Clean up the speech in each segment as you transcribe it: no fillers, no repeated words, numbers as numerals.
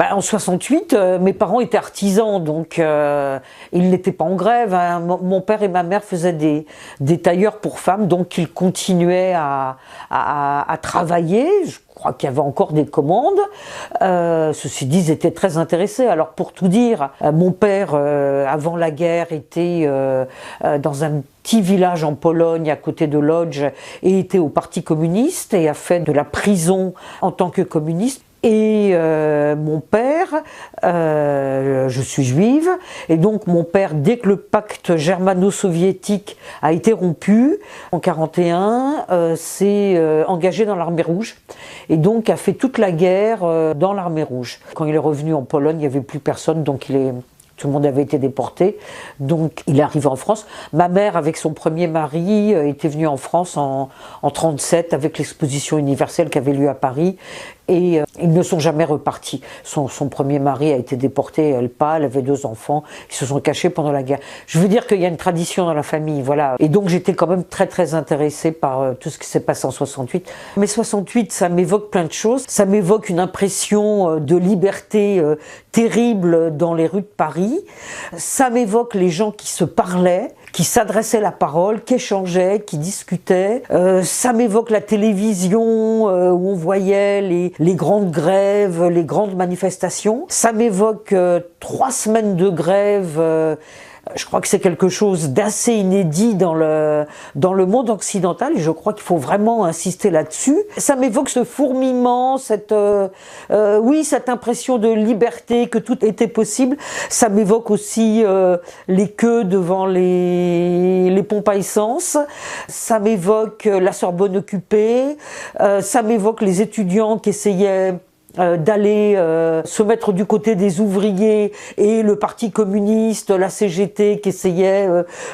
En 68, mes parents étaient artisans, donc ils n'étaient pas en grève, hein. Mon père et ma mère faisaient des tailleurs pour femmes, donc ils continuaient à travailler. Je crois qu'il y avait encore des commandes. Ceci dit, ils étaient très intéressés. Alors pour tout dire, mon père, avant la guerre, était dans un petit village en Pologne à côté de Lodz et était au Parti communiste et a fait de la prison en tant que communiste. Et mon père, je suis juive, et donc mon père, dès que le pacte germano-soviétique a été rompu, en 1941, s'est engagé dans l'armée rouge, et donc a fait toute la guerre dans l'armée rouge. Quand il est revenu en Pologne, il n'y avait plus personne, donc tout le monde avait été déporté, donc il est arrivé en France. Ma mère, avec son premier mari, était venue en France en 1937 avec l'exposition universelle qui avait lieu à Paris. Et ils ne sont jamais repartis. Son premier mari a été déporté, elle pas, elle avait 2 enfants, ils se sont cachés pendant la guerre. Je veux dire qu'il y a une tradition dans la famille, voilà. Et donc j'étais quand même très très intéressée par tout ce qui s'est passé en 68. Mais 68, ça m'évoque plein de choses. Ça m'évoque une impression de liberté terrible dans les rues de Paris. Ça m'évoque les gens qui se parlaient, qui s'adressaient la parole, qui échangeaient, qui discutaient. Ça m'évoque la télévision où on voyait les grandes grèves, les grandes manifestations. Ça m'évoque 3 semaines de grève. Je crois que c'est quelque chose d'assez inédit dans le monde occidental et je crois qu'il faut vraiment insister là-dessus. Ça m'évoque ce fourmillement, cette impression de liberté, que tout était possible. Ça m'évoque aussi les queues devant les pompes à essence. Ça m'évoque la Sorbonne occupée. Ça m'évoque les étudiants qui essayaient d'aller se mettre du côté des ouvriers et le Parti communiste, la CGT qui essayait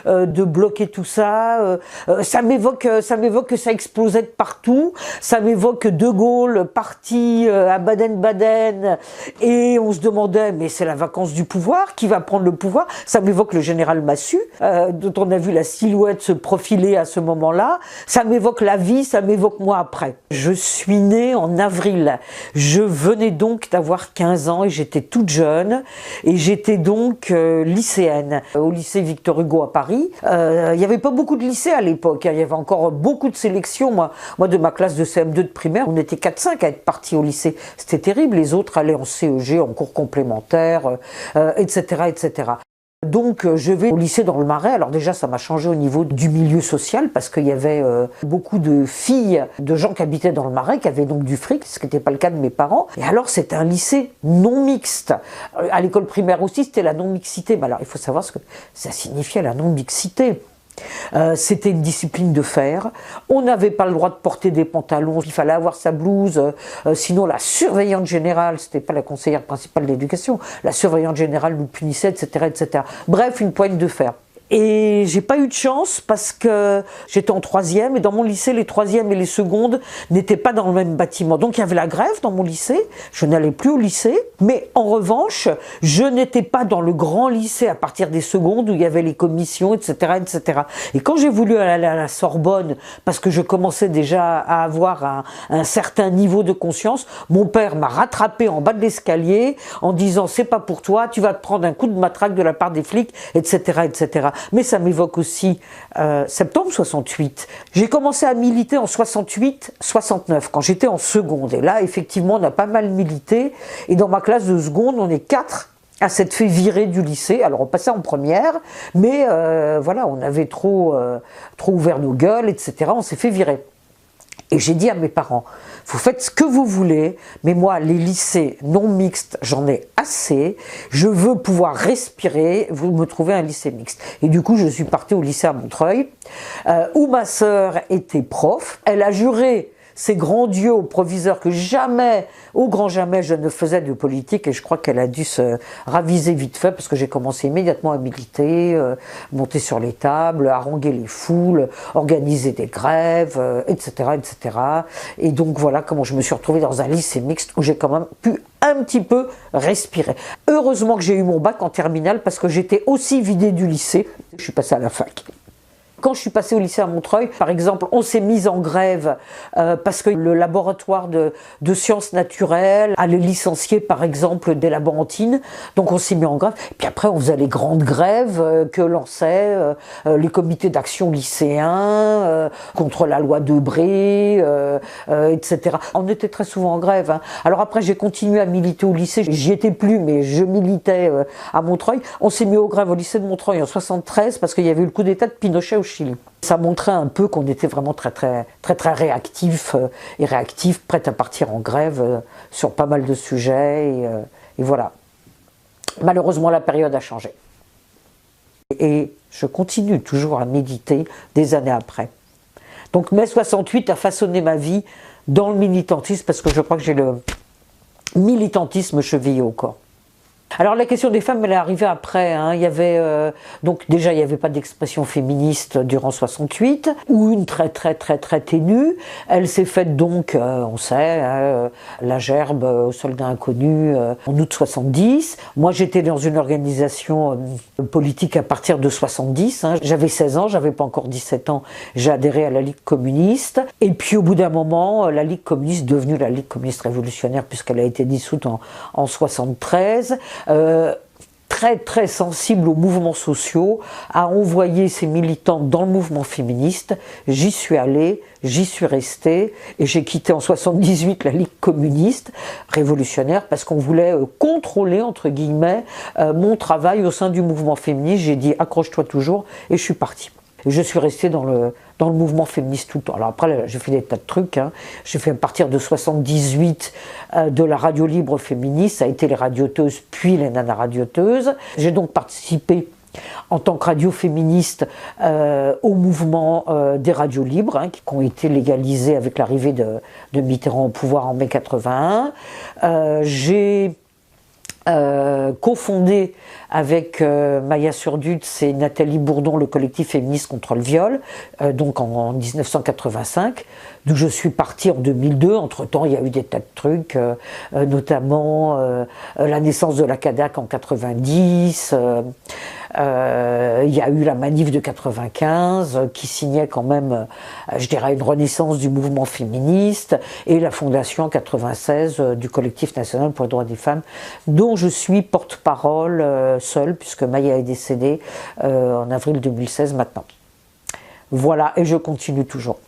de bloquer tout ça. Ça m'évoque que ça explosait de partout. Ça m'évoque De Gaulle parti à Baden-Baden et on se demandait mais c'est la vacance du pouvoir, qui va prendre le pouvoir? Ça m'évoque le général Massu dont on a vu la silhouette se profiler à ce moment-là. Ça m'évoque la vie, ça m'évoque moi après. Je suis née en avril. Je venais donc d'avoir 15 ans et j'étais toute jeune et j'étais donc lycéenne au lycée Victor Hugo à Paris. Il n'y avait pas beaucoup de lycées à l'époque, il y avait encore beaucoup de sélections. Moi de ma classe de CM2 de primaire, on était 4-5 à être partis au lycée. C'était terrible, les autres allaient en CEG, en cours complémentaire, etc., etc. Donc je vais au lycée dans le Marais. Alors déjà ça m'a changé au niveau du milieu social parce qu'il y avait beaucoup de filles, de gens qui habitaient dans le Marais, qui avaient donc du fric, ce qui n'était pas le cas de mes parents. Et alors c'était un lycée non mixte. À l'école primaire aussi c'était la non-mixité. Mais alors il faut savoir ce que ça signifiait la non-mixité. C'était une discipline de fer, on n'avait pas le droit de porter des pantalons, il fallait avoir sa blouse, sinon la surveillante générale, c'était pas la conseillère principale d'éducation, la surveillante générale nous punissait, etc., etc. Bref, une poigne de fer. Et j'ai pas eu de chance parce que j'étais en 3e et dans mon lycée, les 3e et les secondes n'étaient pas dans le même bâtiment. Donc il y avait la grève dans mon lycée, je n'allais plus au lycée, mais en revanche, je n'étais pas dans le grand lycée à partir des secondes où il y avait les commissions, etc., etc. Et quand j'ai voulu aller à la Sorbonne, parce que je commençais déjà à avoir un certain niveau de conscience, mon père m'a rattrapé en bas de l'escalier en disant c'est pas pour toi, tu vas te prendre un coup de matraque de la part des flics, etc., etc. Mais ça m'évoque aussi septembre 68. J'ai commencé à militer en 68-69, quand j'étais en seconde. Et là, effectivement, on a pas mal milité. Et dans ma classe de seconde, on est 4 à s'être fait virer du lycée. Alors on passait en première, mais voilà, on avait trop ouvert nos gueules, etc. On s'est fait virer. Et j'ai dit à mes parents, vous faites ce que vous voulez, mais moi, les lycées non mixtes, j'en ai assez. Je veux pouvoir respirer, vous me trouvez un lycée mixte. Et du coup, je suis partie au lycée à Montreuil, où ma sœur était prof. Elle a juré ses grands dieux au proviseur que jamais, au grand jamais, je ne faisais de politique, et je crois qu'elle a dû se raviser vite fait parce que j'ai commencé immédiatement à militer, monter sur les tables, haranguer les foules, organiser des grèves, etc., etc. Et donc voilà comment je me suis retrouvée dans un lycée mixte où j'ai quand même pu un petit peu respirer. Heureusement que j'ai eu mon bac en terminale parce que j'étais aussi vidée du lycée. Je suis passée à la fac. Quand je suis passée au lycée à Montreuil, par exemple, on s'est mis en grève parce que le laboratoire de sciences naturelles allait licencier, par exemple, des laborantines. Donc on s'est mis en grève. Et puis après, on faisait les grandes grèves que lançaient les comités d'action lycéens contre la loi Debré, etc. On était très souvent en grève. Hein. Alors après, j'ai continué à militer au lycée. J'y étais plus, mais je militais à Montreuil. On s'est mis aux grèves au lycée de Montreuil en 73 parce qu'il y avait eu le coup d'état de Pinochet au Chili. Ça montrait un peu qu'on était vraiment très réactifs et réactifs, prêts à partir en grève sur pas mal de sujets. Et voilà. Malheureusement, la période a changé. Et je continue toujours à méditer des années après. Donc mai 68 a façonné ma vie dans le militantisme parce que je crois que j'ai le militantisme chevillé au corps. Alors la question des femmes, elle est arrivée après. Hein. Il y avait donc déjà il n'y avait pas d'expression féministe durant 68 ou une très ténue. Elle s'est faite donc, on sait, la gerbe aux soldats inconnus en août 70. Moi j'étais dans une organisation politique à partir de 70. Hein. J'avais 16 ans, j'avais pas encore 17 ans. J'ai adhéré à la Ligue communiste. Et puis au bout d'un moment, la Ligue communiste, devenue la Ligue communiste révolutionnaire puisqu'elle a été dissoute en 73. Très sensible aux mouvements sociaux, a envoyé ses militants dans le mouvement féministe. J'y suis allée, j'y suis restée et j'ai quitté en 78 la Ligue communiste révolutionnaire parce qu'on voulait contrôler, entre guillemets, mon travail au sein du mouvement féministe. J'ai dit accroche-toi toujours et je suis partie. Et je suis restée dans le mouvement féministe tout le temps. Alors après, j'ai fait des tas de trucs. Hein. J'ai fait à partir de 78 de la radio libre féministe. Ça a été les radioteuses, puis les nanas-radioteuses. J'ai donc participé en tant que radio féministe au mouvement des radios libres, hein, qui ont été légalisées avec l'arrivée de Mitterrand au pouvoir en mai 81. J'ai cofondé avec Maya Surdutz et Nathalie Bourdon le collectif féministe contre le viol, donc en 1985, d'où je suis partie en 2002. Entre-temps, il y a eu des tas de trucs, notamment la naissance de la CADAC en 90, il y a eu la manif de 95 qui signait quand même, je dirais, une renaissance du mouvement féministe, et la fondation en 96 du collectif national pour les droits des femmes, dont je suis porte-parole seule, puisque Maya est décédée en avril 2016 maintenant. Voilà, et je continue toujours.